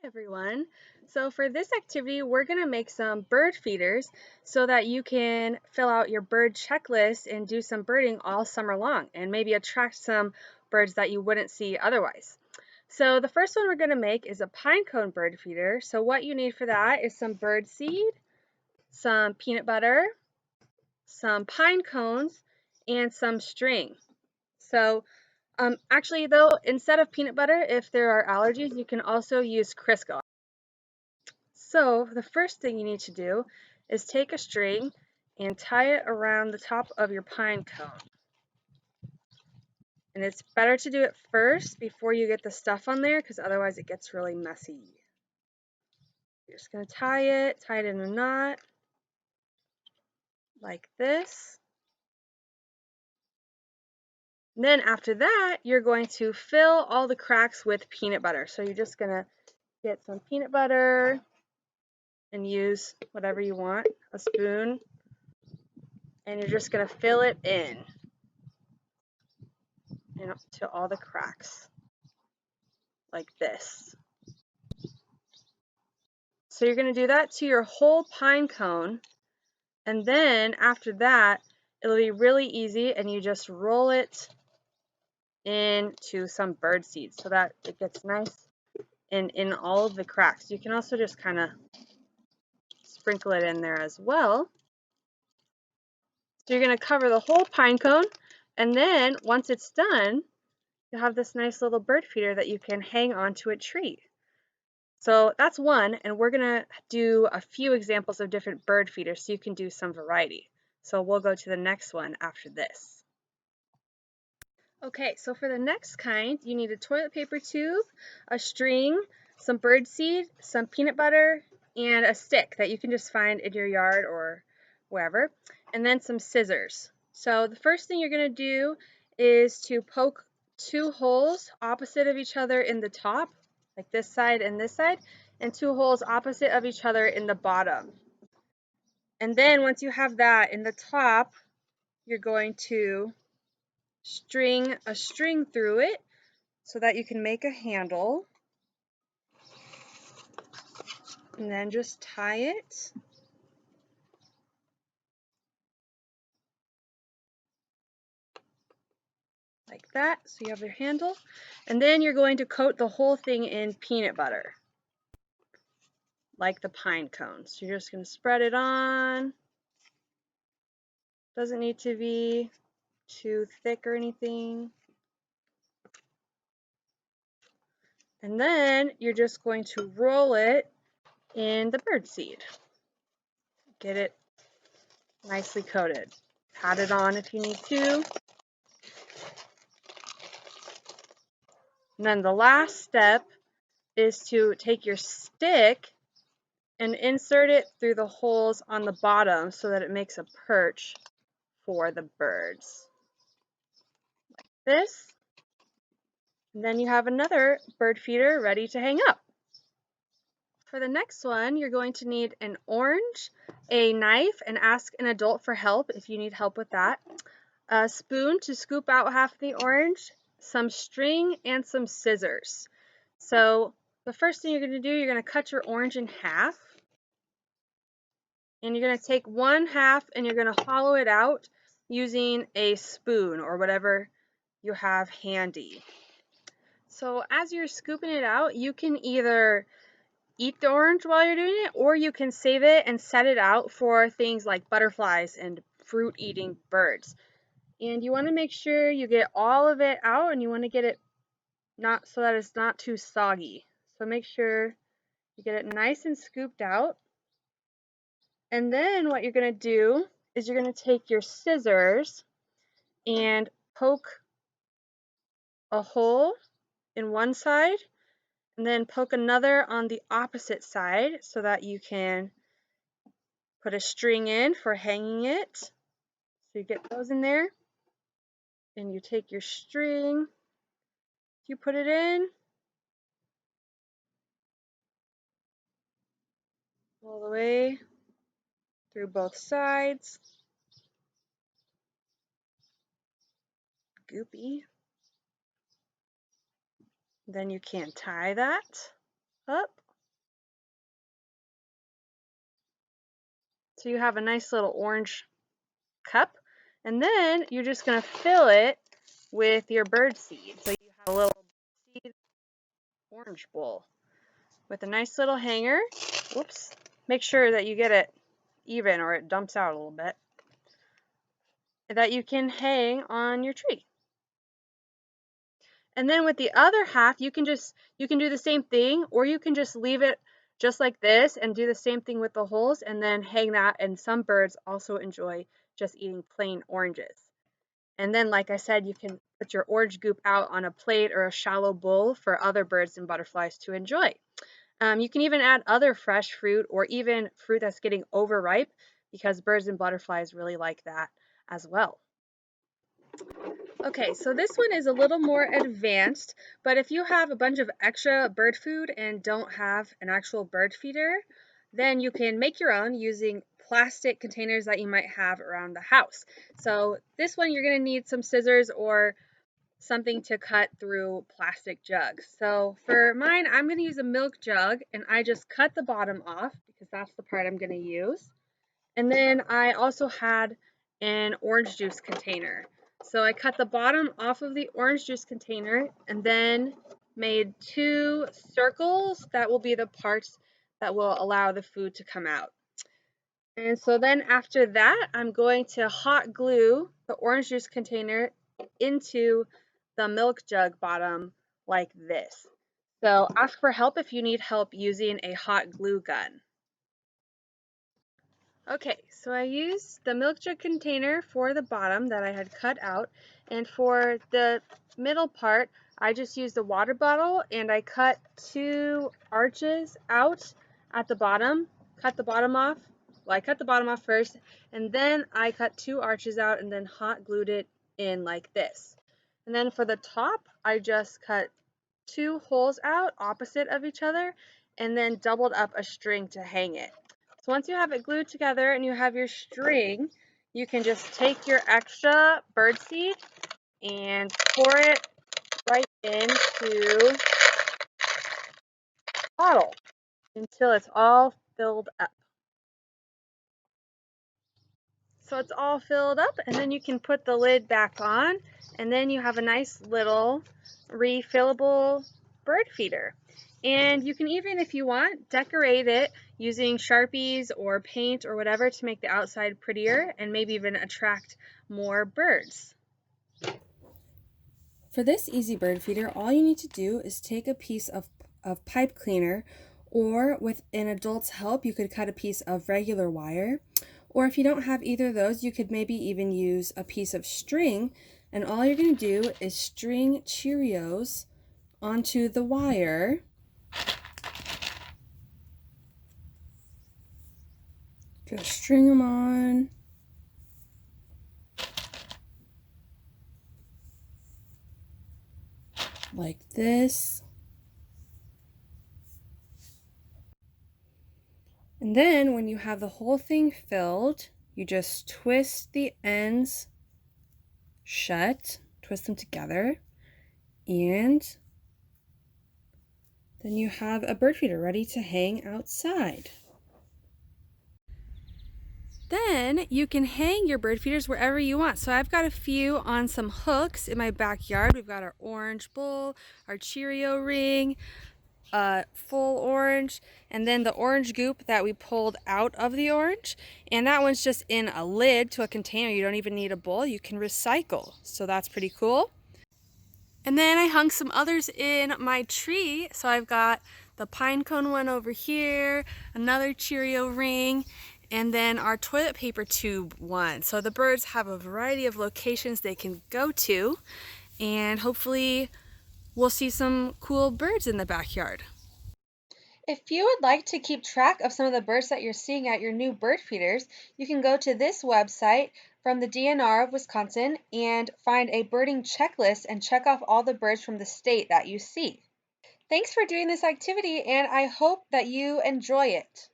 Everyone. So for this activity, we're going to make some bird feeders so that you can fill out your bird checklist and do some birding all summer long and maybe attract some birds that you wouldn't see otherwise. So the first one we're going to make is a pinecone bird feeder. So what you need for that is some bird seed, some peanut butter, some pine cones, and some string. So actually though, instead of peanut butter, if there are allergies, you can also use Crisco. So the first thing you need to do is take a string and tie it around the top of your pine cone. And it's better to do it first before you get the stuff on there because otherwise it gets really messy. You're just going to tie it in a knot like this. And then after that, you're going to fill all the cracks with peanut butter. So you're just going to get some peanut butter and use whatever you want, a spoon, and you're just going to fill it in to all the cracks like this. So you're going to do that to your whole pine cone, and then after that it'll be really easy and you just roll it into some bird seed so that it gets nice and in all of the cracks. You can also just kind of sprinkle it in there as well. So you're going to cover the whole pine cone, and then once it's done, you'll have this nice little bird feeder that you can hang onto a tree. So that's one, and we're going to do a few examples of different bird feeders so you can do some variety. So we'll go to the next one after this. Okay, so for the next kind, you need a toilet paper tube, a string, some bird seed, some peanut butter, and a stick that you can just find in your yard or wherever, and then some scissors. So the first thing you're going to do is to poke two holes opposite of each other in the top, like this side, and two holes opposite of each other in the bottom. And then once you have that in the top, you're going to string a string through it so that you can make a handle. And then just tie it. Like that, so you have your handle. And then you're going to coat the whole thing in peanut butter, like the pine cones. So you're just going to spread it on. Doesn't need to be too thick or anything. And then you're just going to roll it in the bird seed. Get it nicely coated. Pat it on if you need to. And then the last step is to take your stick and insert it through the holes on the bottom so that it makes a perch for the birds. Like this. And then you have another bird feeder ready to hang up. For the next one, you're going to need an orange, a knife, and ask an adult for help if you need help with that, a spoon to scoop out half the orange, some string, and some scissors. So the first thing you're going to do, you're going to cut your orange in half. And you're going to take one half and you're going to hollow it out using a spoon or whatever you have handy. So as you're scooping it out, you can either eat the orange while you're doing it, or you can save it and set it out for things like butterflies and fruit-eating birds. And you want to make sure you get all of it out, and you want to get it not so that it's not too soggy. So make sure you get it nice and scooped out. And then what you're going to do is you're going to take your scissors and poke a hole in one side and then poke another on the opposite side so that you can put a string in for hanging it. So you get those in there and you take your string, you put it in all the way through both sides. Goopy. Then you can tie that up So you have a nice little orange cup, and then you're just going to fill it with your bird seed. So you have a little seed orange bowl with a nice little hanger. Whoops. Make sure that you get it even or it dumps out a little bit, that you can hang on your tree. And then with the other half, you can do the same thing, or you can just leave it just like this and do the same thing with the holes and then hang that. And some birds also enjoy just eating plain oranges. And then, like I said, you can put your orange goop out on a plate or a shallow bowl for other birds and butterflies to enjoy. You can even add other fresh fruit or even fruit that's getting overripe, because birds and butterflies really like that as well. Okay, so this one is a little more advanced, but if you have a bunch of extra bird food and don't have an actual bird feeder, then you can make your own using plastic containers that you might have around the house. So this one, you're going to need some scissors or something to cut through plastic jugs. So for mine, I'm going to use a milk jug, and I just cut the bottom off because that's the part I'm going to use. And then I also had an orange juice container. So I cut the bottom off of the orange juice container and then made 2 circles that will be the parts that will allow the food to come out. And so then after that, I'm going to hot glue the orange juice container into the milk jug bottom like this. So ask for help if you need help using a hot glue gun. Okay, so I used the milk jug container for the bottom that I had cut out, and for the middle part, I just used a water bottle and I cut 2 arches out at the bottom, cut the bottom off. Well, I cut the bottom off first, and then I cut 2 arches out and then hot glued it in like this. And then for the top, I just cut 2 holes out opposite of each other and then doubled up a string to hang it. So once you have it glued together and you have your string, you can just take your extra bird seed and pour it right into the bottle until it's all filled up. So it's all filled up, and then you can put the lid back on, and then you have a nice little refillable bird feeder. And you can even, if you want, decorate it using Sharpies or paint or whatever to make the outside prettier and maybe even attract more birds. For this easy bird feeder, all you need to do is take a piece of pipe cleaner, or with an adult's help, you could cut a piece of regular wire. Or if you don't have either of those, you could maybe even use a piece of string, and all you're going to do is string Cheerios onto the wire. Just string them on. Like this. And then when you have the whole thing filled, you just twist the ends shut, twist them together, and then you have a bird feeder ready to hang outside. Then you can hang your bird feeders wherever you want. So I've got a few on some hooks in my backyard. We've got our orange bowl, our Cheerio ring, full orange, and then the orange goop that we pulled out of the orange. And that one's just in a lid to a container. You don't even need a bowl. You can recycle. So that's pretty cool. And then I hung some others in my tree. So I've got the Pinecone one over here, another Cheerio ring, and then our toilet paper tube one. So the birds have a variety of locations they can go to, and hopefully we'll see some cool birds in the backyard. If you would like to keep track of some of the birds that you're seeing at your new bird feeders, you can go to this website from the DNR of Wisconsin and find a birding checklist and check off all the birds from the state that you see. Thanks for doing this activity, and I hope that you enjoy it.